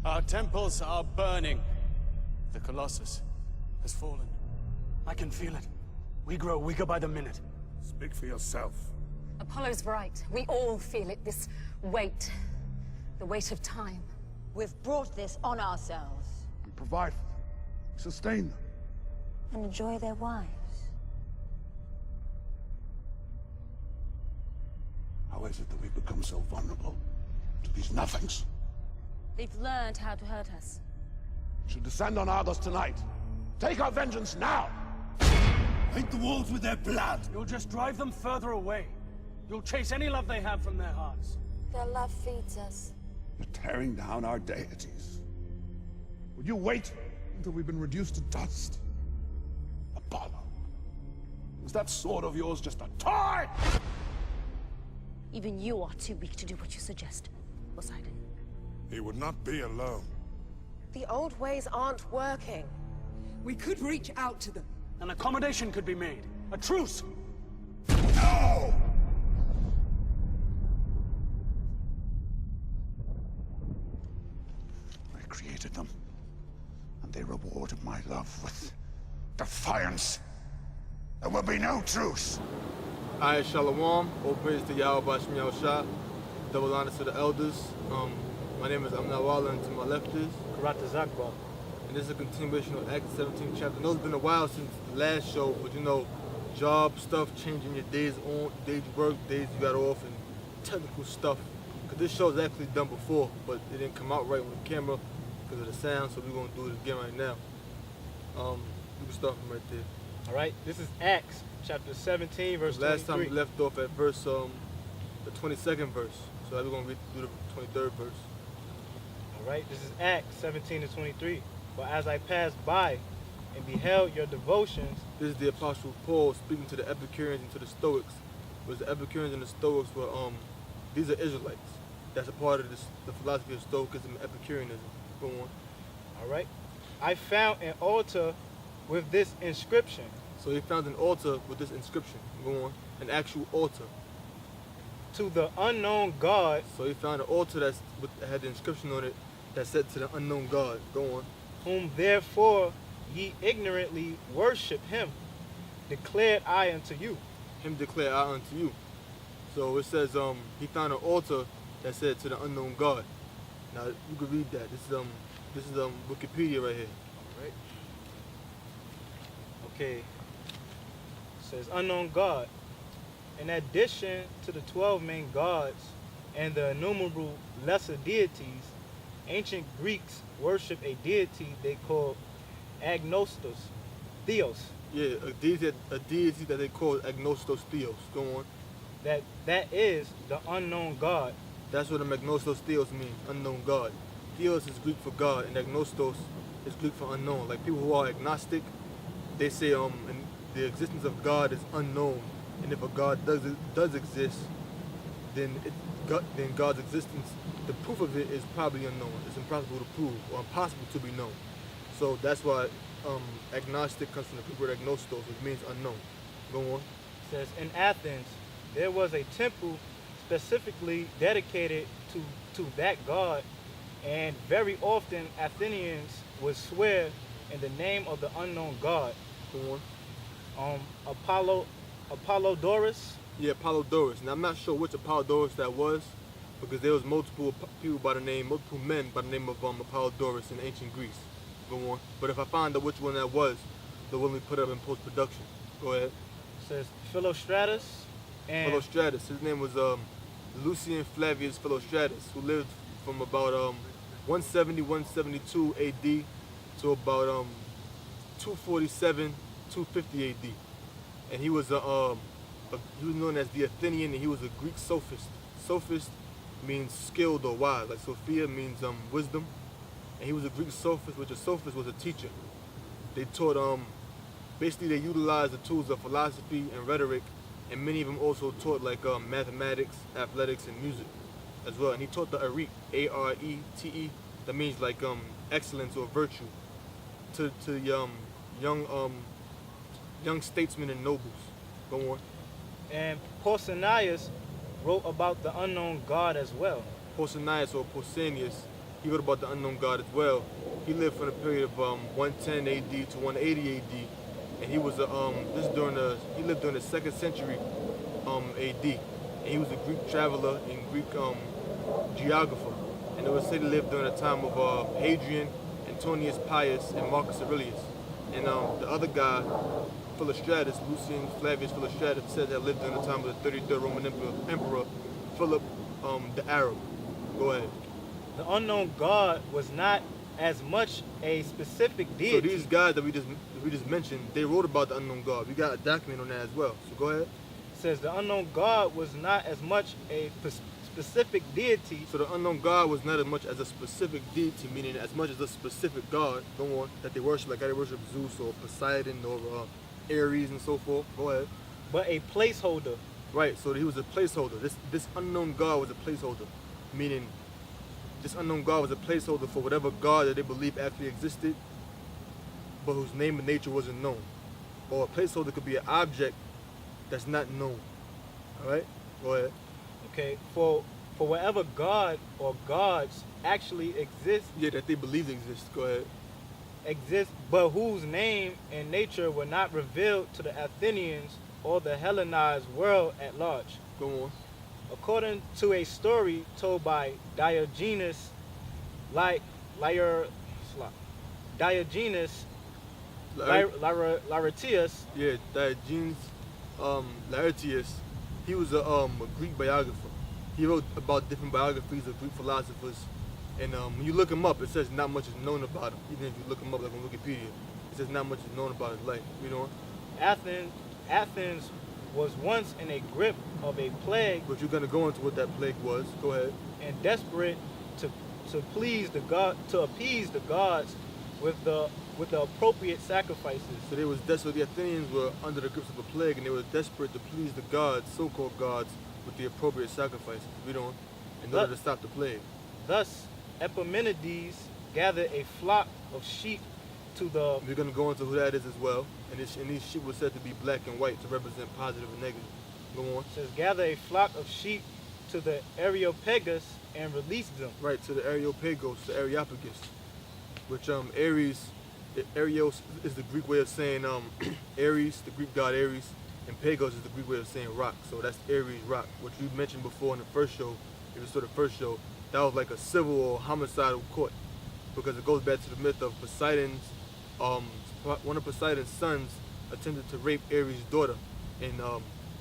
Our temples are burning. The Colossus has fallen. I can feel it. We grow weaker by the minute. Speak for yourself. Apollo's right. We all feel it, this weight. The weight of time. We've brought this on ourselves. We provide for them. We sustain them. And enjoy their wives. How is it that we've become so vulnerable to these nothings? They've learned how to hurt us. We should descend on Argos tonight. Take our vengeance now! Paint the walls with their blood! You'll just drive them further away. You'll chase any love they have from their hearts. Their love feeds us. You're tearing down our deities. Would you wait until we've been reduced to dust? Apollo, is that sword of yours just a toy? Even you are too weak to do what you suggest, Poseidon. He would not be alone. The old ways aren't working. We could reach out to them. An accommodation could be made. A truce! No! I created them, and they rewarded my love with defiance. There will be no truce. Ayah Shalom, all praise to Yahweh Bashmi Al-Shah, double honor to the elders. My name is Amna Wala, and to my left is Karata Zakba. and this is a continuation of Acts 17 chapter. I know it's been a while since the last show, but you know, job stuff, changing your days on, days you work, days you got off, and technical stuff. Because this show was actually done before, but it didn't come out right on the camera because of the sound, so we're going to do it again right now. We can start from right there. All right, this is Acts chapter 17, verse 23. Last time we left off at verse, the 22nd verse. So now we're going to read through the 23rd verse. All right, this is Acts 17 to 23. For as I passed by and beheld your devotions. This is the Apostle Paul speaking to the Epicureans and to the Stoics. Because the Epicureans and the Stoics were, these are Israelites. That's a part of this, the philosophy of Stoicism and Epicureanism. Go on. All right. I found an altar with this inscription. So he found an altar with this inscription. Go on. An actual altar. To the unknown God. So he found an altar that had the inscription on it that said to the unknown God. Go on. Whom therefore ye ignorantly worship him, declared I unto you. Him declared I unto you. So it says he found an altar that said to the unknown God. Now you can read that. This is Wikipedia right here. All right. Okay. It says unknown God. In addition to the 12 main gods and the innumerable lesser deities, ancient Greeks worship a deity they call agnostos, theos. Yeah, a deity that they call agnostos theos. Go on. That is the unknown God. That's what a agnostos theos means, unknown God. Theos is Greek for God, and agnostos is Greek for unknown. Like people who are agnostic, they say the existence of God is unknown, and if a God does exist, then God's existence, the proof of it is probably unknown. It's impossible to prove or impossible to be known. So that's why agnostic comes from the Greek word agnostos, which means unknown. Go on. It says in Athens there was a temple specifically dedicated to that God, and very often Athenians would swear in the name of the unknown God. Go on. Apollodorus. Yeah, Apollodorus. Now I'm not sure which Apollodorus that was, because there was multiple men by the name of Apollodorus in ancient Greece. Go on. But if I find out which one that was, they'll let me put it up in post-production. Go ahead. It says Philostratus. And Philostratus. His name was Lucian Flavius Philostratus, who lived from about 170, 172 AD to about 247, 250 AD. And he was he was known as the Athenian, and he was a Greek sophist. Sophist means skilled or wise. Like Sophia means wisdom. And he was a Greek sophist, which a sophist was a teacher. They taught, basically they utilized the tools of philosophy and rhetoric, and many of them also taught like mathematics, athletics, and music as well. And he taught the arete, A-R-E-T-E, that means like excellence or virtue, to young statesmen and nobles. Go on. And Pausanias wrote about the unknown God as well. Pausanias or Pausanias, he wrote about the unknown God as well. He lived from the period of 110 AD to 180 AD, and he was he lived during the 2nd century AD, and he was a Greek traveler and Greek geographer, and it was said he lived during the time of Hadrian, Antonius Pius, and Marcus Aurelius. And the other guy, Philostratus, Lucian Flavius Philostratus, said that lived during the time of the 33rd Roman Emperor Philip the Arab. Go ahead. The unknown God was not as much a specific deity. So these guys that we just mentioned, they wrote about the unknown God. We got a document on that as well. So go ahead. It says the unknown God was not as much a specific deity. So the unknown God was not as much as a specific deity, meaning as much as a specific God, go on, that they worship, like how they worship Zeus or Poseidon or Ares and so forth. Go ahead. But a placeholder. Right, so he was a placeholder. This unknown God was a placeholder, meaning this unknown God was a placeholder for whatever God that they believe actually existed, but whose name and nature wasn't known. Or a placeholder could be an object that's not known. All right, go ahead. Okay, for whatever God or gods actually exist. Yeah, that they believe exist. Go ahead. Exist, but whose name and nature were not revealed to the Athenians or the Hellenized world at large. Go on. According to a story told by Diogenes Laertius. Yeah, Diogenes Laertius. He was a Greek biographer. He wrote about different biographies of Greek philosophers, and when you look him up, it says not much is known about him. Even if you look him up like on Wikipedia, it says not much is known about his life. You know. Athens was once in a grip of a plague. But you're gonna go into what that plague was. Go ahead. And desperate to appease the gods with the appropriate sacrifices. So they was desperate. The Athenians were under the grips of a plague, and they were desperate to please the gods, so-called gods, with the appropriate sacrifices. In order to stop the plague. Thus, Epimenides gathered a flock of sheep to the. We're gonna go into who that is as well. And these sheep were said to be black and white to represent positive and negative. Go on. It says, gather a flock of sheep to the Areopagus and release them. Right, to the Areopagus, the Areopagus, which Ares is the Greek way of saying Ares, the Greek god Ares, and Pagos is the Greek way of saying rock. So that's Ares rock, which we mentioned before in the first show. If you saw the first show, that was like a civil or homicidal court, because it goes back to the myth of Poseidon's. One of Poseidon's sons attempted to rape Ares' daughter, and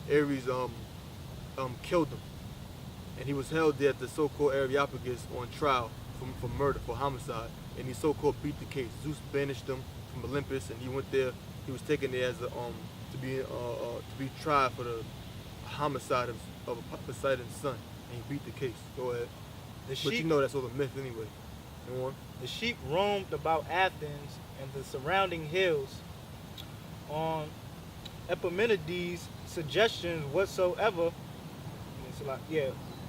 Ares killed him, and he was held there at the so-called Areopagus on trial for murder, for homicide, and he so-called beat the case. Zeus banished him from Olympus, and he went there. He was taken there as to be tried for the homicide of Poseidon's son, and he beat the case. Go ahead. But you know that's all a myth anyway. Go on. The sheep roamed about Athens and the surrounding hills on Epimenides' suggestions whatsoever.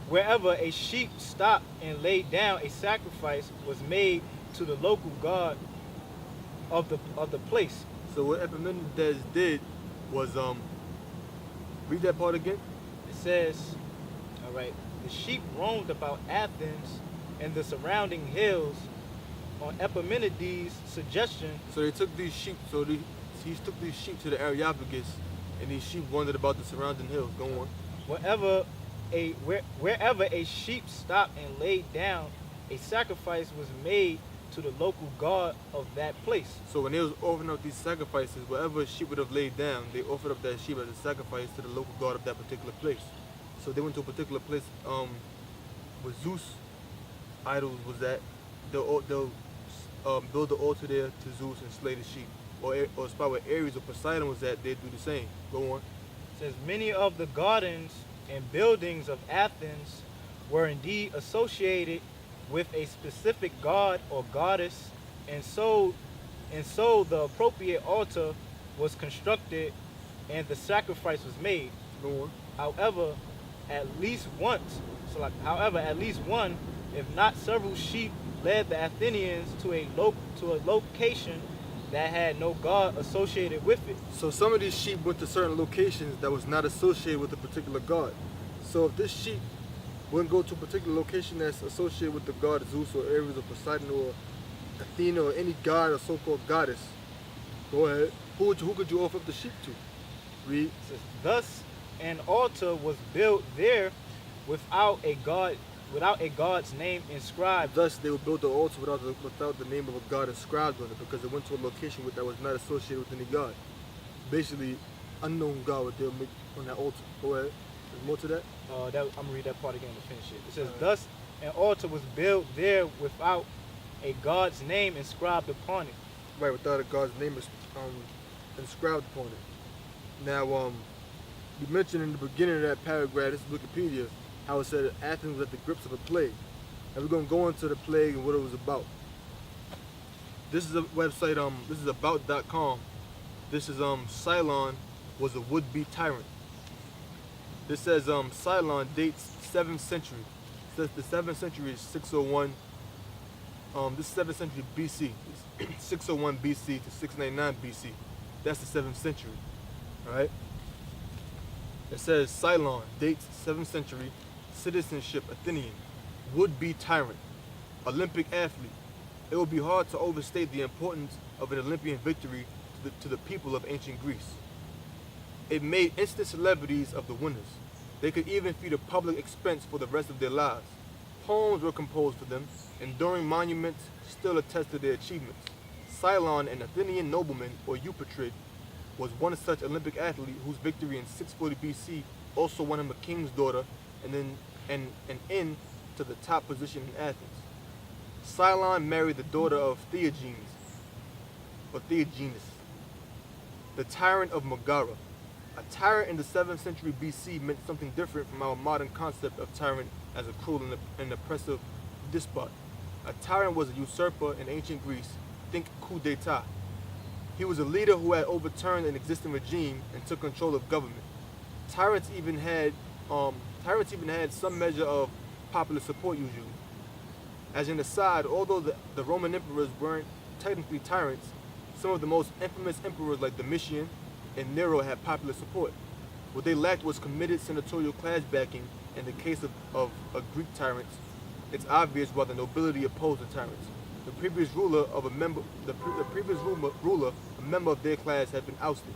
Wherever a sheep stopped and laid down, a sacrifice was made to the local god of the place. So what Epimenides did was read that part again. It says, all right, the sheep roamed about Athens and the surrounding hills on Epimenides' suggestion. So they took these sheep. He took these sheep to the Areopagus, and these sheep wandered about the surrounding hills. Go on. Wherever a sheep stopped and laid down, a sacrifice was made to the local god of that place. So when they was offering up these sacrifices, wherever a sheep would have laid down, they offered up that sheep as a sacrifice to the local god of that particular place. So they went to a particular place where Zeus idols was at. They'll build the altar there to Zeus and slay the sheep. Or a spot where Ares or Poseidon was at, they'd do the same. Go on. It says, many of the gardens and buildings of Athens were indeed associated with a specific god or goddess, and so the appropriate altar was constructed and the sacrifice was made. Go on. However, at least one, if not several sheep, led the Athenians to a location that had no god associated with it. So some of these sheep went to certain locations that was not associated with a particular god. So if this sheep We're going to go to a particular location that's associated with the god Zeus or Ares or Poseidon or Athena or any god or so-called goddess. Go ahead. Who could you offer up the sheep to? Read. It says, thus an altar was built there without a god's name inscribed. Thus they would build the altar without the name of a god inscribed on it, because it went to a location that was not associated with any god. Basically, unknown god what they'll make on that altar. Go ahead. There's more to that? I'm gonna read that part again to finish it. It says, thus an altar was built there without a god's name inscribed upon it. Right, without a god's name inscribed upon it. Now, you mentioned in the beginning of that paragraph, this is Wikipedia, how it said Athens was at the grips of a plague. And we're going to go into the plague and what it was about. This is a website, this is about.com. This is Cylon was a would-be tyrant. This says Cylon dates 7th century. It says the 7th century is 601. This is 7th century BC. It's 601 BC to 699 BC. That's the 7th century. Alright? It says Cylon dates 7th century, citizenship Athenian, would-be tyrant, Olympic athlete. It would be hard to overstate the importance of an Olympian victory to the people of ancient Greece. It made instant celebrities of the winners. They could even feed a public expense for the rest of their lives. Poems were composed for them, enduring monuments still attest to their achievements. Cylon, an Athenian nobleman, or Eupatrid, was one such Olympic athlete whose victory in 640 BC also won him a king's daughter and then an in to the top position in Athens. Cylon married the daughter of Theagenes, the tyrant of Megara. A tyrant in the 7th century BC meant something different from our modern concept of tyrant as a cruel and oppressive despot. A tyrant was a usurper in ancient Greece. Think coup d'etat. He was a leader who had overturned an existing regime and took control of government. Tyrants even had some measure of popular support usually. As an aside, although the Roman emperors weren't technically tyrants, some of the most infamous emperors like Domitian and Nero had popular support. What they lacked was committed senatorial class backing. In the case of Greek tyrants, it's obvious why the nobility opposed the tyrants. The previous ruler, a member of their class, had been ousted.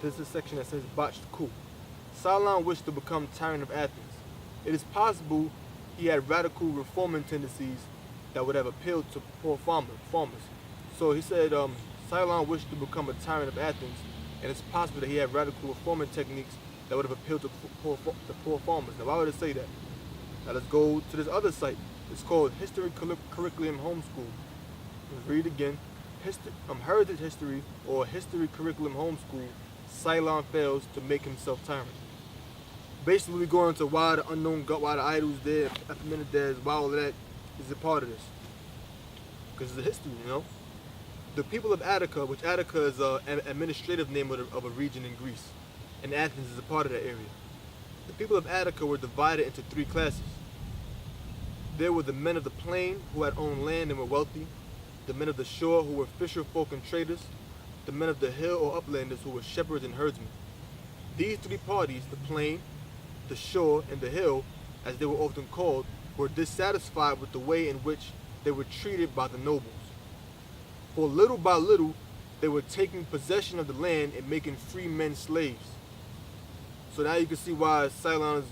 This is a section that says botched coup. Cylon wished to become tyrant of Athens. It is possible he had radical reforming tendencies that would have appealed to poor farmers. So he said Cylon wished to become a tyrant of Athens, and it's possible that he had radical reforming techniques that would have appealed to poor farmers. Now, why would it say that? Now let's go to this other site. It's called History Curriculum Homeschool. Let's read it again. Heritage History or History Curriculum Homeschool. Cylon fails to make himself tyrant. Basically, we go into why the unknown god, why the idols there, Epimenides, why all of that is a part of this. Because it's a history, you know. The people of Attica, which Attica is an administrative name of a region in Greece, and Athens is a part of that area. The people of Attica were divided into 3 classes. There were the men of the plain who had owned land and were wealthy, the men of the shore who were fisher folk and traders, the men of the hill or uplanders who were shepherds and herdsmen. These 3 parties, the plain, the shore, and the hill, as they were often called, were dissatisfied with the way in which they were treated by the nobles. For little by little, they were taking possession of the land and making free men slaves. So now you can see why Cylon is